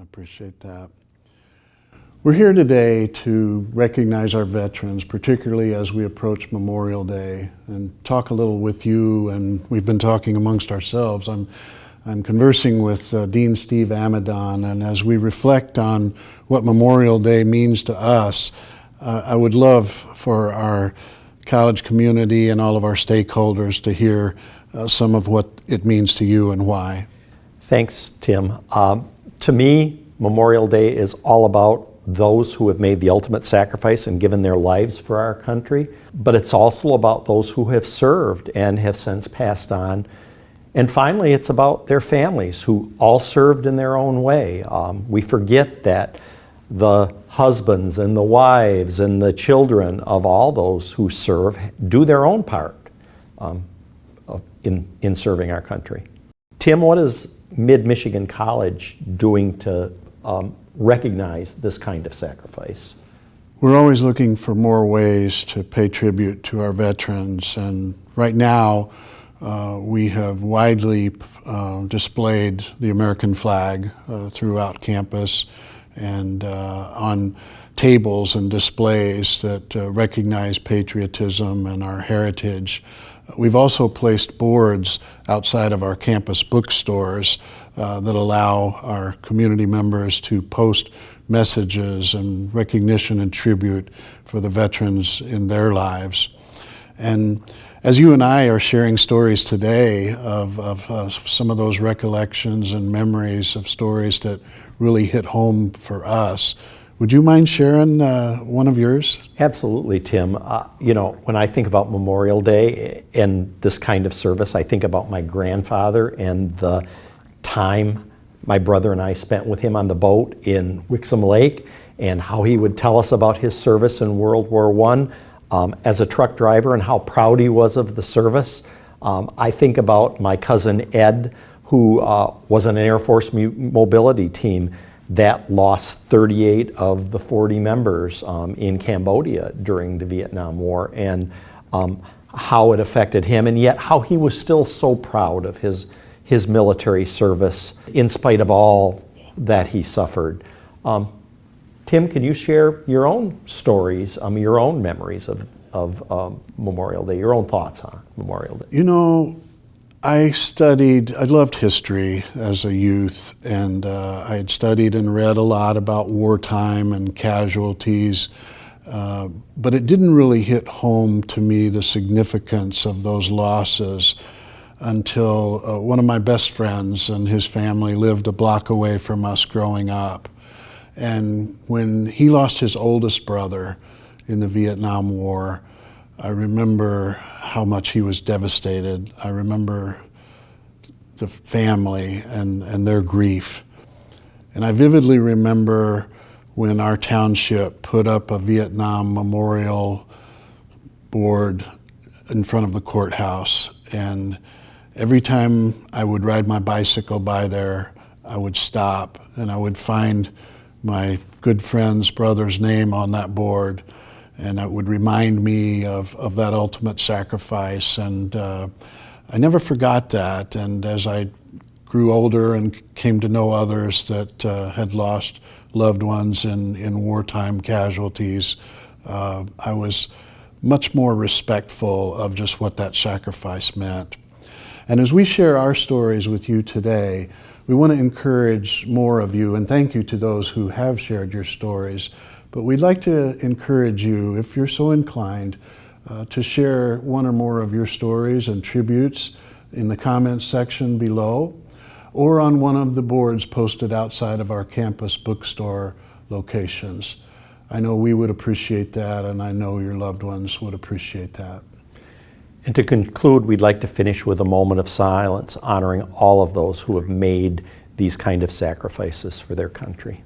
I appreciate that. We're here today to recognize our veterans, particularly as we approach Memorial Day, and talk a little with you, and we've been talking amongst ourselves. I'm conversing with Dean Steve Amidon, and as we reflect on what Memorial Day means to us, I would love for our college community and all of our stakeholders to hear some of what it means to you and why. Thanks, Tim. To me, Memorial Day is all about those who have made the ultimate sacrifice and given their lives for our country, but it's also about those who have served and have since passed on. And finally, it's about their families who all served in their own way. We forget that the husbands and the wives and the children of all those who serve do their own part in serving our country. Tim, what is Mid-Michigan College doing to recognize this kind of sacrifice? We're always looking for more ways to pay tribute to our veterans, and right now we have widely displayed the American flag throughout campus and on tables and displays that recognize patriotism and our heritage. We've also placed boards outside of our campus bookstores that allow our community members to post messages and recognition and tribute for the veterans in their lives. And as you and I are sharing stories today of some of those recollections and memories of stories that really hit home for us, would you mind sharing one of yours? Absolutely, Tim. When I think about Memorial Day and this kind of service, I think about my grandfather and the time my brother and I spent with him on the boat in Wixom Lake, and how he would tell us about his service in World War I as a truck driver and how proud he was of the service. I think about my cousin Ed, who was on an Air Force mobility team that lost 38 of the 40 members in Cambodia during the Vietnam War, and how it affected him, and yet how he was still so proud of his military service in spite of all that he suffered. Tim, can you share your own stories, your own memories of Memorial Day, your own thoughts on Memorial Day? You know, I loved history as a youth, and I had studied and read a lot about wartime and casualties, but it didn't really hit home to me the significance of those losses until one of my best friends and his family lived a block away from us growing up. And when he lost his oldest brother in the Vietnam War, I remember how much he was devastated. I remember the family and their grief. And I vividly remember when our township put up a Vietnam memorial board in front of the courthouse. And every time I would ride my bicycle by there, I would stop and I would find my good friend's brother's name on that board, and it would remind me of that ultimate sacrifice. And I never forgot that. And as I grew older and came to know others that had lost loved ones in wartime casualties, I was much more respectful of just what that sacrifice meant. And as we share our stories with you today, we want to encourage more of you, and thank you to those who have shared your stories. But we'd like to encourage you, if you're so inclined, to share one or more of your stories and tributes in the comments section below, or on one of the boards posted outside of our campus bookstore locations. I know we would appreciate that, and I know your loved ones would appreciate that. And to conclude, we'd like to finish with a moment of silence honoring all of those who have made these kind of sacrifices for their country.